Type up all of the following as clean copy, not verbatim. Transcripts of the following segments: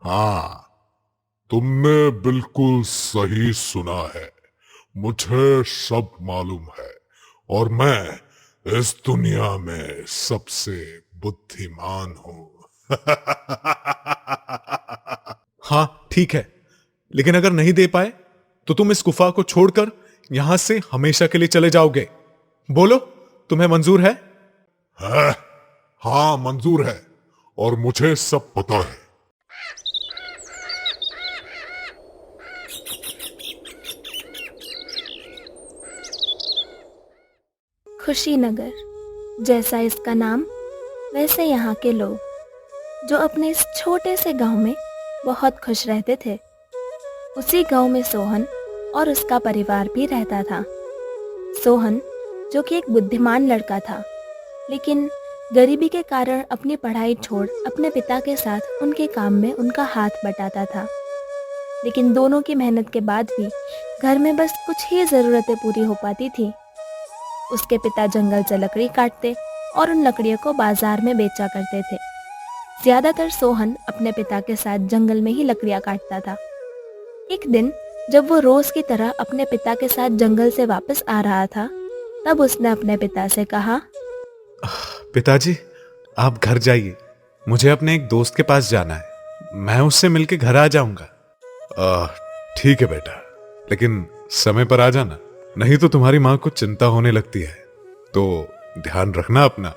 हाँ, तुमने बिल्कुल सही सुना है। मुझे सब मालूम है और मैं इस दुनिया में सबसे बुद्धिमान हूं। हाँ ठीक है, लेकिन अगर नहीं दे पाए तो तुम इस गुफा को छोड़कर यहां से हमेशा के लिए चले जाओगे। बोलो, तुम्हें मंजूर है? है? हाँ, मंजूर है और मुझे सब पता है। खुशीनगर, जैसा इसका नाम वैसे यहाँ के लोग, जो अपने इस छोटे से गांव में बहुत खुश रहते थे। उसी गांव में सोहन और उसका परिवार भी रहता था। सोहन, जो कि एक बुद्धिमान लड़का था, लेकिन गरीबी के कारण अपनी पढ़ाई छोड़ अपने पिता के साथ उनके काम में उनका हाथ बटाता था। लेकिन दोनों की मेहनत के बाद भी घर में बस कुछ ही ज़रूरतें पूरी हो पाती थी। उसके पिता जंगल से लकड़ी काटते और उन लकड़ियों को बाजार में बेचा करते थे। ज्यादातर सोहन अपने पिता के साथ जंगल में ही लकड़ियां काटता था। एक दिन जब वो रोज की तरह अपने पिता के साथ जंगल से वापस आ रहा था, तब उसने अपने पिता से कहा, पिताजी, आप घर जाइए, मुझे अपने एक दोस्त के पास जाना है। मैं उससे मिलके घर आ जाऊंगा। ठीक है बेटा, लेकिन समय पर आ जाना, नहीं तो तुम्हारी मां को चिंता होने लगती है। तो ध्यान रखना अपना।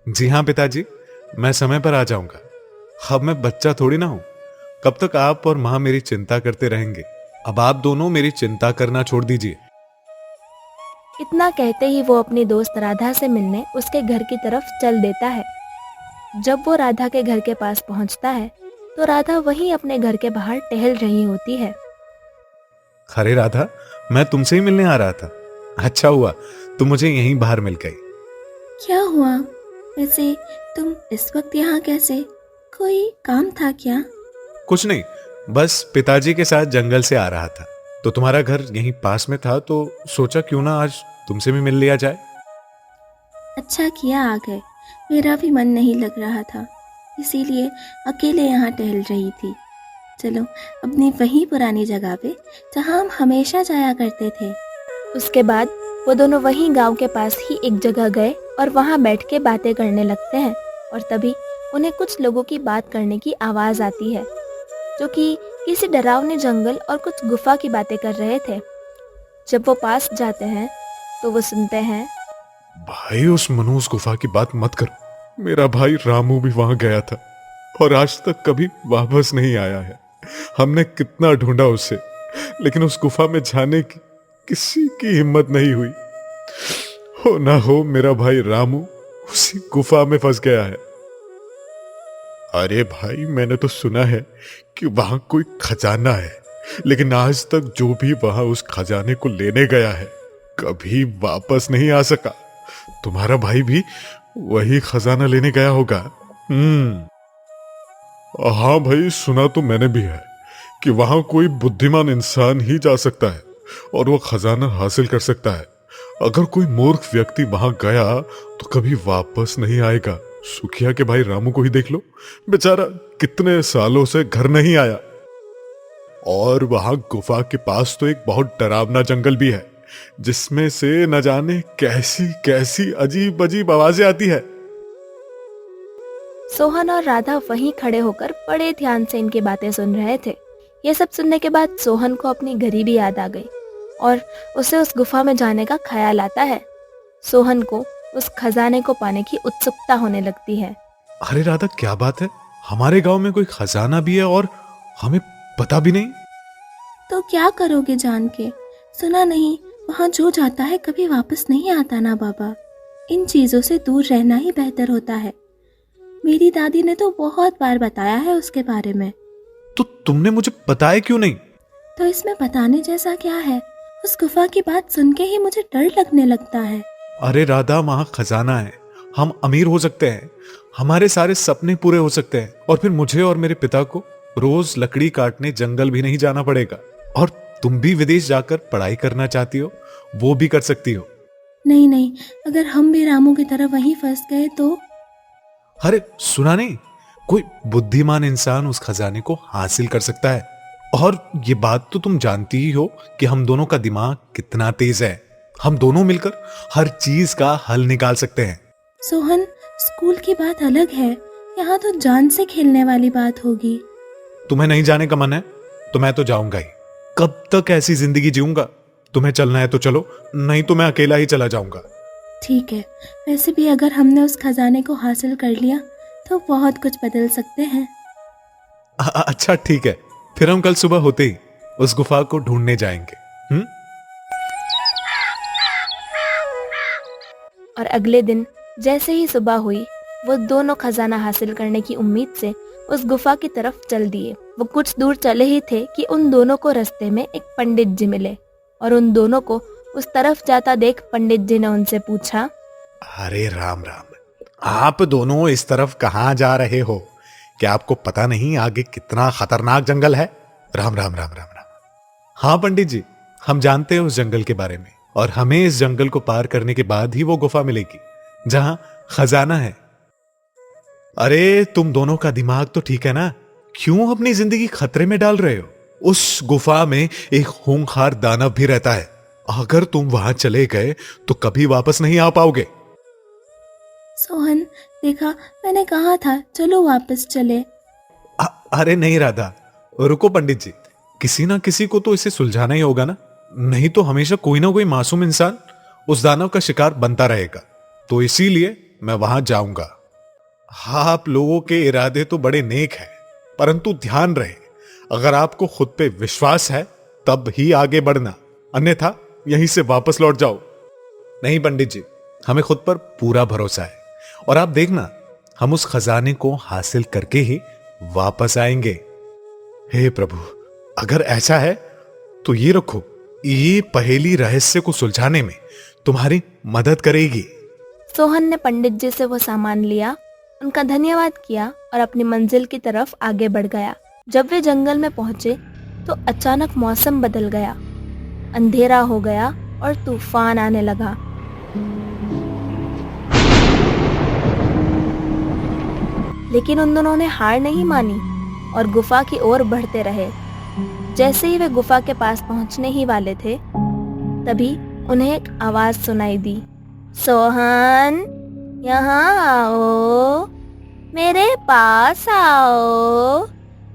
जी हाँ पिताजी, मैं समय पर आ जाऊंगा। अब मैं बच्चा थोड़ी ना हूं, कब तक आप और मां मेरी चिंता करते रहेंगे। अब आप दोनों मेरी चिंता करना छोड़ दीजिए। इतना कहते ही वो अपनी दोस्त राधा से मिलने उसके घर की तरफ चल देता है। जब वो राधा के घर के पास पहुंचता है, तो राधा वहीं अपने घर के बाहर टहल रही होती है। अरे राधा, मैं तुमसे ही मिलने आ रहा था। अच्छा हुआ तुम मुझे यहीं बाहर मिल गई। क्या हुआ? वैसे तुम इस वक्त यहाँ कैसे? कोई काम था क्या? कुछ नहीं, बस पिताजी के साथ जंगल से आ रहा था, तो तुम्हारा घर यहीं पास में था, तो सोचा क्यों ना आज तुमसे भी मिल लिया जाए। अच्छा किया आ गए, मेरा भी मन नहीं लग रहा था, इसीलिए अकेले यहाँ टहल रही थी। चलो अपनी वही पुरानी जगह पे जहाँ हम हमेशा जाया करते थे। उसके बाद वो दोनों वहीं गांव के पास ही एक जगह गए और वहां बैठ के बातें करने लगते हैं। और तभी उन्हें कुछ लोगों की बात करने की आवाज़ आती है, जो कि किसी डरावने जंगल और कुछ गुफा की बातें कर रहे थे। जब वो पास जाते हैं तो वो सुनते हैं, भाई उस मनहूस गुफा की बात मत करो। मेरा भाई रामू भी वहां गया था और आज तक कभी वापस नहीं आया है। हमने कितना ढूंढा उसे, लेकिन उस गुफा में जाने की किसी की हिम्मत नहीं हुई। हो ना हो मेरा भाई रामू उसी गुफा में फंस गया है। अरे भाई, मैंने तो सुना है कि वहां कोई खजाना है, लेकिन आज तक जो भी वहां उस खजाने को लेने गया है कभी वापस नहीं आ सका। तुम्हारा भाई भी वही खजाना लेने गया होगा। हाँ भाई, सुना तो मैंने भी है कि वहां कोई बुद्धिमान इंसान ही जा सकता है और वो खजाना हासिल कर सकता है। अगर कोई मूर्ख व्यक्ति वहां गया तो कभी वापस नहीं आएगा। सुखिया के भाई रामू को ही देख लो, बेचारा कितने सालों से घर नहीं आया। और वहां गुफा के पास तो एक बहुत डरावना जंगल भी है, जिसमें से न जाने कैसी कैसी अजीब अजीब आवाजें आती है। सोहन और राधा वहीं खड़े होकर बड़े ध्यान से इनकी बातें सुन रहे थे। ये सब सुनने के बाद सोहन को अपनी गरीबी याद आ गई और उसे उस गुफा में जाने का ख्याल आता है। सोहन को उस खजाने को पाने की उत्सुकता होने लगती है। अरे राधा, क्या बात है? हमारे गांव में कोई खजाना भी है और हमें पता भी नहीं। तो क्या करोगे जान के? सुना नहीं, वहाँ जो जाता है कभी वापस नहीं आता ना बाबा। इन चीजों से दूर रहना ही बेहतर होता है। मेरी दादी ने तो बहुत बार बताया है उसके बारे में। तो तुमने मुझे बताया क्यों नहीं? तो इसमें बताने जैसा क्या है? उस गुफा की बात सुन के ही मुझे डर लगने लगता है। अरे राधा, वहां खजाना है, हम अमीर हो सकते हैं, हमारे सारे सपने पूरे हो सकते हैं, और फिर मुझे और मेरे पिता को रोज लकड़ी काटने जंगल भी नहीं जाना पड़ेगा। और तुम भी विदेश जाकर पढ़ाई करना चाहती हो, वो भी कर सकती हो। नहीं नहीं, अगर हम भी रामू की तरह वहीं फंस गए तो? अरे सुना नहीं, कोई बुद्धिमान इंसान उस खजाने को हासिल कर सकता है। और ये बात तो तुम जानती ही हो कि हम दोनों का दिमाग कितना तेज है। हम दोनों मिलकर हर चीज का हल निकाल सकते हैं। सोहन, स्कूल की बात अलग है, यहाँ तो जान से खेलने वाली बात होगी। तुम्हें नहीं जाने का मन है तो मैं तो जाऊंगा ही। कब तक ऐसी जिंदगी जीऊंगा? तुम्हें चलना है तो चलो, नहीं तो मैं अकेला ही चला जाऊंगा। ठीक है, वैसे भी अगर हमने उस खजाने को हासिल कर लिया तो बहुत कुछ बदल सकते हैं। अच्छा ठीक है, फिर हम कल सुबह होते ही उस गुफा को ढूंढने जाएंगे। और अगले दिन जैसे ही सुबह हुई, वो दोनों खजाना हासिल करने की उम्मीद से उस गुफा की तरफ चल दिए। वो कुछ दूर चले ही थे कि उन दोनों को रास्ते में एक पंडित जी मिले और उन दोनों को उस तरफ जाता देख पंडित जी ने उनसे पूछा, अरे राम राम, आप दोनों इस तरफ कहाँ जा रहे हो? क्या आपको पता नहीं आगे कितना खतरनाक जंगल है? राम राम राम राम राम। हाँ पंडित जी, हम जानते हैं उस जंगल के बारे में, और हमें इस जंगल को पार करने के बाद ही वो गुफा मिलेगी जहां खजाना है। अरे तुम दोनों का दिमाग तो ठीक है ना? क्यों अपनी जिंदगी खतरे में डाल रहे हो? उस गुफा में एक खूंखार दानव भी रहता है। अगर तुम वहां चले गए तो कभी वापस नहीं आ पाओगे। सोहन, देखा, मैंने कहा था चलो वापस चले। अरे नहीं राधा, रुको पंडित जी, किसी ना किसी को तो इसे सुलझाना ही होगा ना, नहीं तो हमेशा कोई ना कोई मासूम इंसान उस दानव का शिकार बनता रहेगा। तो इसीलिए मैं वहां जाऊंगा। हाँ, आप लोगों के इरादे तो बड़े नेक हैं, परंतु ध्यान रहे, अगर आपको खुद पे विश्वास है तब ही आगे बढ़ना, अन्यथा यहीं से वापस लौट जाओ। नहीं पंडित जी, हमें खुद पर पूरा भरोसा है, और आप देखना, हम उस खजाने को हासिल करके ही वापस आएंगे। हे प्रभु, अगर ऐसा है तो ये रखो, ये पहेली रहस्य को सुलझाने में तुम्हारी मदद करेगी। सोहन ने पंडित जी से वो सामान लिया, उनका धन्यवाद किया और अपनी मंजिल की तरफ आगे बढ़ गया। जब वे जंगल में पहुंचे तो अचानक मौसम बदल गया, अंधेरा हो गया और तूफान आने लगा। लेकिन उन दोनों ने हार नहीं मानी और गुफा की ओर बढ़ते रहे। जैसे ही वे गुफा के पास पहुंचने ही वाले थे, तभी उन्हें एक आवाज सुनाई दी, सोहन, यहाँ आओ, मेरे पास आओ,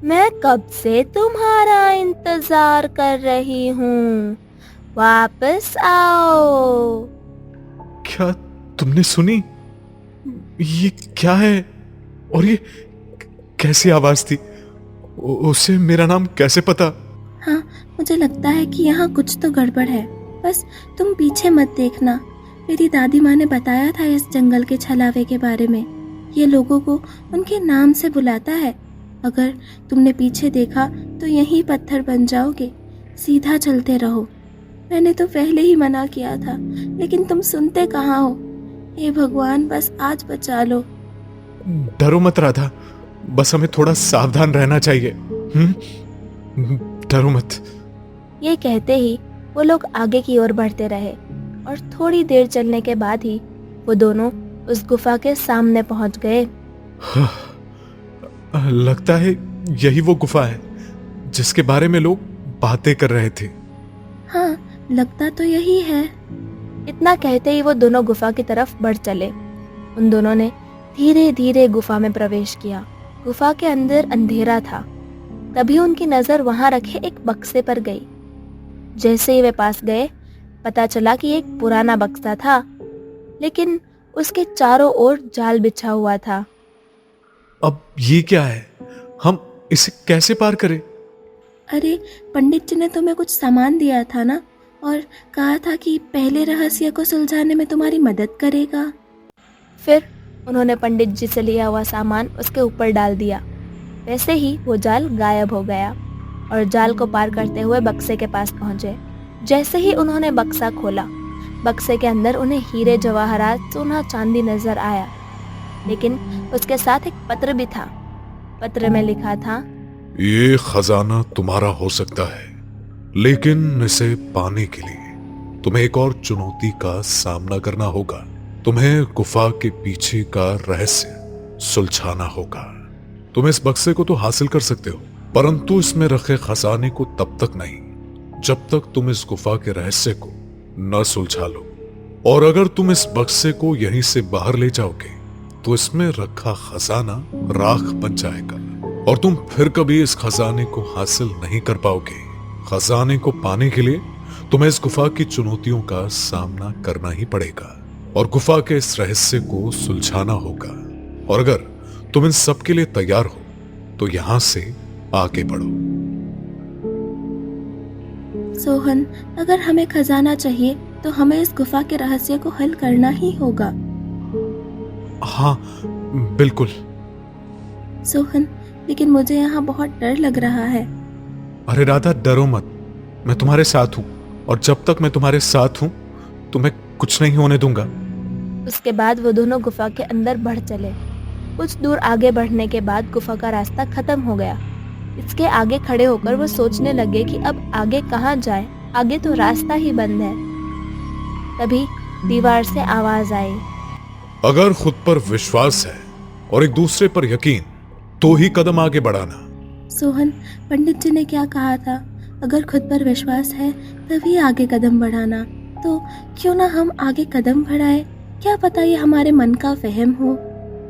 मैं कब से तुम्हारा इंतजार कर रही हूँ, वापस आओ। क्या तुमने सुनी? ये क्या है? और ये कैसी आवाज थी? उसे मेरा नाम कैसे पता? हाँ, मुझे लगता है कि यहाँ कुछ तो गड़बड़ है, बस तुम पीछे मत देखना। मेरी दादी माँ ने बताया था इस जंगल के छलावे के बारे में। ये लोगों को उनके नाम से बुलाता है। अगर तुमने पीछे देखा तो यहीं पत्थर बन जाओगे। सीधा चलते रहो। मैंने तो पहले ही मना किया था, लेकिन तुम सुनते कहाँ हो। हे भगवान, बस आज बचा लो। डरो मत राधा, बस हमें थोड़ा सावधान रहना चाहिए। डरो मत। ये कहते ही वो लोग आगे की ओर बढ़ते रहे और थोड़ी देर चलने के बाद ही वो दोनों उस गुफा के सामने पहुंच गए। लगता है यही वो गुफा है जिसके बारे में लोग बातें कर रहे थे। हाँ, लगता तो यही है। इतना कहते ही वो दोनों गुफा की तरफ बढ़ चले। उन दोनों ने धीरे धीरे गुफा में प्रवेश किया। गुफा के अंदर अंधेरा था। तभी उनकी नजर वहां रखे एक बक्से पर गई। जैसे ही वे पास गए, पता चला कि एक पुराना बक्सा था, लेकिन उसके चारों ओर जाल बिछा हुआ था। अब ये क्या है? हम इसे कैसे पार करें? अरे, पंडित जी ने तुम्हें कुछ सामान दिया था ना, और कहा था कि पहले रहस्य को सुलझाने में तुम्हारी मदद करेगा। फिर उन्होंने पंडित जी से लिया हुआ सामान उसके ऊपर डाल दिया। वैसे ही वो जाल गायब हो गया और जाल को पार करते हुए बक्से के पास पहुंचे। जैसे ही उन्होंने बक्सा खोला, बक्से के अंदर उन्हें हीरे जवाहरात, सोना चांदी नजर आया, लेकिन उसके साथ एक पत्र भी था। पत्र में लिखा था, ये खजाना तुम्हारा हो सकता है, लेकिन इसे पाने के लिए तुम्हें एक और चुनौती का सामना करना होगा। तुम्हें गुफा के पीछे का रहस्य सुलझाना होगा। तुम इस बक्से को तो हासिल कर सकते हो, परंतु इसमें रखे खजाने को तब तक नहीं जब तक तुम इस गुफा के रहस्य को न सुलझा लो। और अगर तुम इस बक्से को यहीं से बाहर ले जाओगे तो इसमें रखा खजाना राख बन जाएगा और तुम फिर कभी इस खजाने को हासिल नहीं कर पाओगे। खजाने को पाने के लिए तुम्हें इस गुफा की चुनौतियों का सामना करना ही पड़ेगा और गुफा के इस रहस्य को सुलझाना होगा। और अगर तुम इन सब के लिए तैयार हो तो यहां से आगे बढ़ो। सोहन, अगर हमें खजाना चाहिए तो हमें इस गुफा के रहस्य को हल करना ही होगा। हाँ बिल्कुल। सोहन, लेकिन मुझे यहाँ बहुत डर लग रहा है। अरे राधा, डरो मत, मैं तुम्हारे साथ हूं और जब तक मैं तुम्हारे साथ हूं तुम्हें कुछ नहीं होने दूंगा। उसके बाद वो दोनों गुफा के अंदर बढ़ चले। कुछ दूर आगे बढ़ने के बाद गुफा का रास्ता खत्म हो गया। इसके आगे खड़े होकर वो सोचने लगे कि अब आगे कहाँ जाए, आगे तो रास्ता ही बंद है। तभी दीवार से आवाज आई, अगर खुद पर विश्वास है और एक दूसरे पर यकीन तो ही कदम आगे बढ़ाना। सोहन, पंडित जी ने क्या कहा था? अगर खुद पर विश्वास है तभी आगे कदम बढ़ाना। तो क्यों ना हम आगे कदम बढ़ाएं? क्या पता ये हमारे मन का वहम हो।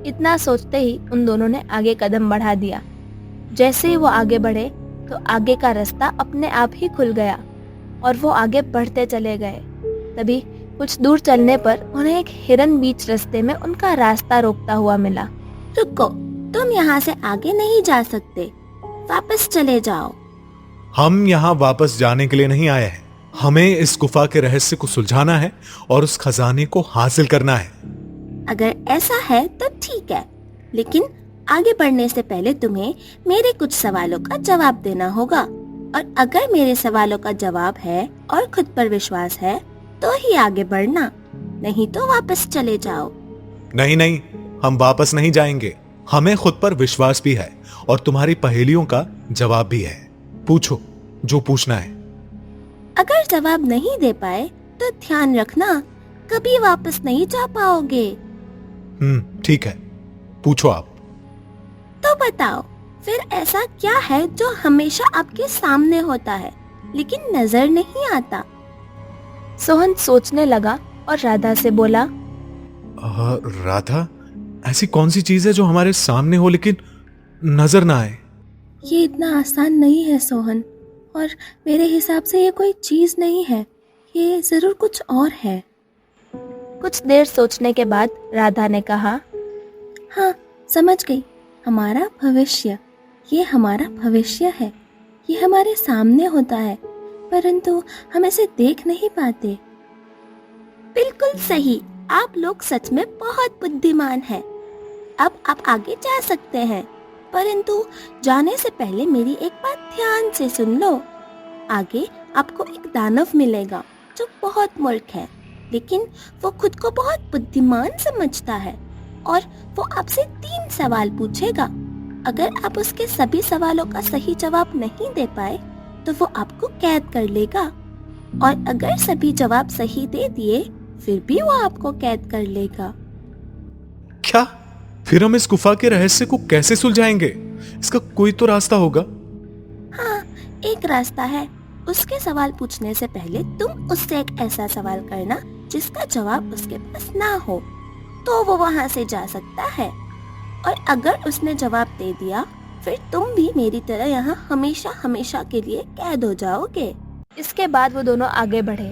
इतना सोचते ही उन दोनों ने आगे कदम बढ़ा दिया। जैसे ही वो आगे बढ़े तो आगे का रास्ता अपने आप ही खुल गया और वो आगे बढ़ते चले गए। तभी कुछ दूर चलने पर उन्हें एक हिरन बीच रास्ते में उनका रास्ता रोकता हुआ मिला। रुको, तुम यहाँ से आगे नहीं जा सकते, वापस चले जाओ। हम यहाँ वापस जाने के लिए नहीं आए हैं, हमें इस गुफा के रहस्य को सुलझाना है और उस खजाने को हासिल करना है। अगर ऐसा है तो ठीक है, लेकिन आगे बढ़ने से पहले तुम्हें मेरे कुछ सवालों का जवाब देना होगा। और अगर मेरे सवालों का जवाब है और खुद पर विश्वास है तो ही आगे बढ़ना, नहीं तो वापस चले जाओ। नहीं नहीं, हम वापस नहीं जाएंगे। हमें खुद पर विश्वास भी है और तुम्हारी पहेलियों का जवाब भी है। पूछो जो पूछना है। अगर जवाब नहीं दे पाए तो ध्यान रखना, कभी वापस नहीं जा पाओगे। ठीक है, पूछो आप। तो बताओ, फिर ऐसा क्या है जो हमेशा आपके सामने होता है लेकिन नजर नहीं आता? सोहन सोचने लगा और राधा से बोला, राधा, ऐसी कौन सी चीज है जो हमारे सामने हो लेकिन नजर ना आए? ये इतना आसान नहीं है सोहन, और मेरे हिसाब से ये कोई चीज नहीं है, ये जरूर कुछ और है। कुछ देर सोचने के बाद राधा ने कहा, हाँ समझ गई, हमारा भविष्य। ये हमारा भविष्य है, ये हमारे सामने होता है परंतु हम इसे देख नहीं पाते। बिल्कुल सही, आप लोग सच में बहुत बुद्धिमान हैं। अब आप आगे जा सकते हैं, परंतु जाने से पहले मेरी एक बात ध्यान से सुन लो। आगे आपको एक दानव मिलेगा जो बहुत मूर्ख है, लेकिन वो खुद को बहुत बुद्धिमान समझता है और वो आपसे 3 सवाल पूछेगा। अगर आप उसके सभी सवालों का सही जवाब नहीं दे पाए तो वो आपको कैद कर लेगा, और अगर सभी जवाब सही दे दिए फिर भी वो आपको कैद कर लेगा। क्या? फिर हम इस गुफा के रहस्य को कैसे सुलझाएंगे? इसका कोई तो रास्ता होगा। हाँ, एक रास्ता है। उसके सवाल पूछने से पहले तुम उससे एक ऐसा सवाल करना जिसका जवाब उसके पास ना हो, तो वो वहाँ से जा सकता है। और अगर उसने जवाब दे दिया फिर तुम भी मेरी तरह यहाँ हमेशा हमेशा के लिए कैद हो जाओगे। इसके बाद वो दोनों आगे बढ़े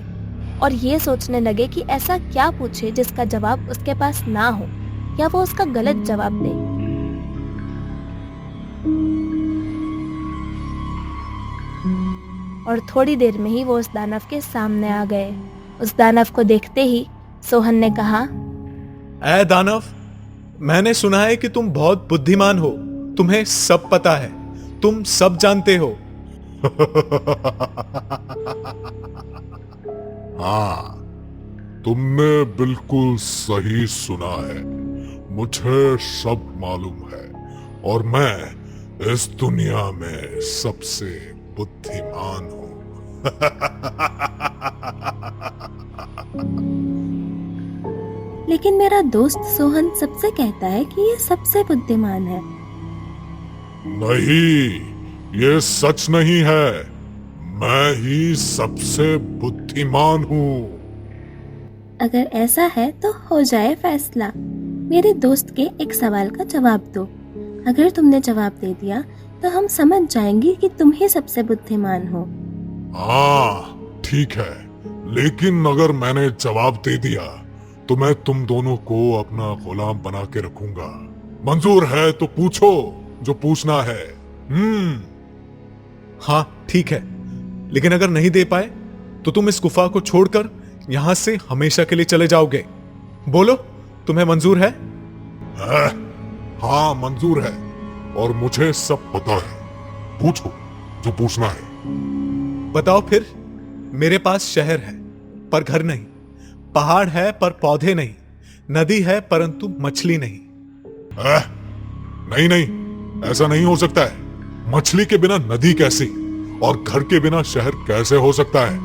और ये सोचने लगे कि ऐसा क्या पूछे जिसका जवाब उसके पास ना हो या वो उसका गलत जवाब दे। और थोड़ी देर में ही वो उस दानव के सामने आ गए। उस दानव को देखते ही सोहन ने कहा, ऐ दानव, मैंने सुना है कि तुम बहुत बुद्धिमान हो, तुम्हें सब पता है, तुम सब जानते हो। हाँ, तुमने बिल्कुल सही सुना है। मुझे सब मालूम है और मैं इस दुनिया में सबसे बुद्धिमान हूं। लेकिन मेरा दोस्त सोहन सबसे कहता है कि ये सबसे बुद्धिमान है। नहीं, ये सच नहीं है। मैं ही सबसे बुद्धिमान हूँ। अगर ऐसा है तो हो जाए फैसला। मेरे दोस्त के एक सवाल का जवाब दो। अगर तुमने जवाब दे दिया तो हम समझ जाएंगे कि तुम ही सबसे बुद्धिमान हो। हाँ ठीक है, लेकिन अगर मैंने जवाब दे दिया तो मैं तुम दोनों को अपना गुलाम बना के रखूंगा। मंजूर है तो पूछो जो पूछना है। हाँ ठीक है, लेकिन अगर नहीं दे पाए तो तुम इस गुफा को छोड़कर यहां से हमेशा के लिए चले जाओगे। बोलो, तुम्हें मंजूर है? हाँ मंजूर है, और मुझे सब पता है। पूछो जो पूछना है। बताओ फिर। मेरे पास शहर है पर घर नहीं, पहाड़ है पर पौधे नहीं, नदी है परंतु मछली नहीं। नहीं नहीं, ऐसा नहीं हो सकता है। मछली के बिना नदी कैसी, और घर के बिना शहर कैसे हो सकता है,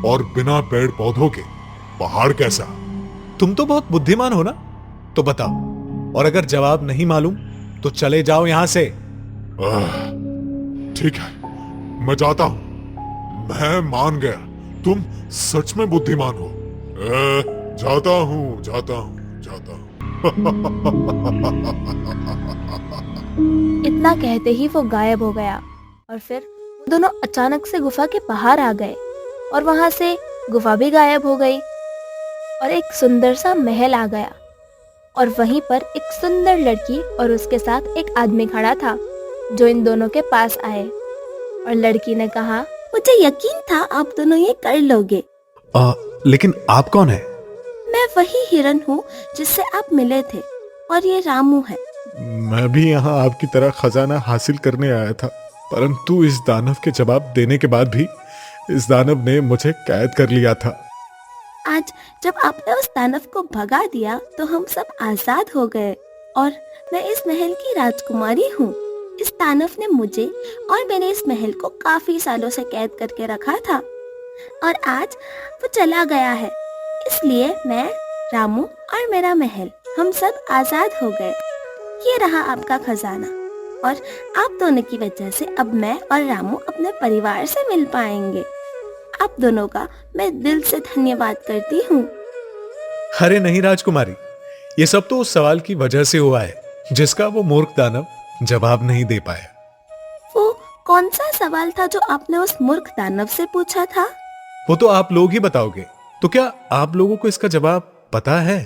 और बिना पेड़ पौधों के पहाड़ कैसा? तुम तो बहुत बुद्धिमान हो ना, तो बताओ। और अगर जवाब नहीं मालूम तो चले जाओ यहां से। ठीक है, मैं जाता हूं। मैं मान गया तुम सच में बुद्धिमान हो। जाता हूं, जाता हूं, जाता हूं। इतना कहते ही वो गायब हो गया, और फिर वो दोनों अचानक से गुफा के बाहर आ गए, और वहां से गुफा भी गायब हो गई, और एक सुंदर सा महल आ गया। और वहीं पर एक सुंदर लड़की और उसके साथ एक आदमी खड़ा था, जो इन दोनों के पास आए। और लड़की ने कहा, मुझे यकीन था आप दोनों ये कर लोगे। लेकिन आप कौन है? मैं वही हिरन हूँ जिससे आप मिले थे, और ये रामू है। मैं भी यहाँ आपकी तरह खजाना हासिल करने आया था, परंतु इस दानव के जवाब देने के बाद भी इस दानव ने मुझे कैद कर लिया था। आज जब आपने उस दानव को भगा दिया तो हम सब आजाद हो गए, और मैं इस महल की राजकुमारी हूँ। इस दानव ने मुझे और मेरे इस महल को काफी सालों से कैद करके रखा था, और आज वो चला गया है। इसलिए मैं, रामू और मेरा महल, हम सब आजाद हो गए। ये रहा आपका खजाना, और आप दोनों की वजह से अब मैं और रामू अपने परिवार से मिल पाएंगे। आप दोनों का मैं दिल से धन्यवाद करती हूँ। अरे नहीं राजकुमारी, ये सब तो उस सवाल की वजह से हुआ है जिसका वो मूर्ख दानव जवाब नहीं दे पाया। वो कौन सा सवाल था जो आपने उस मूर्ख दानव से पूछा था? वो तो आप लोग ही बताओगे। तो क्या आप लोगों को इसका जवाब पता है?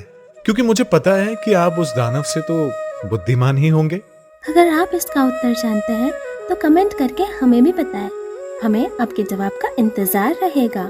क्योंकि मुझे पता है कि आप उस दानव से तो बुद्धिमान ही होंगे। अगर आप इसका उत्तर जानते हैं तो कमेंट करके हमें भी बताएं। हमें आपके जवाब का इंतजार रहेगा।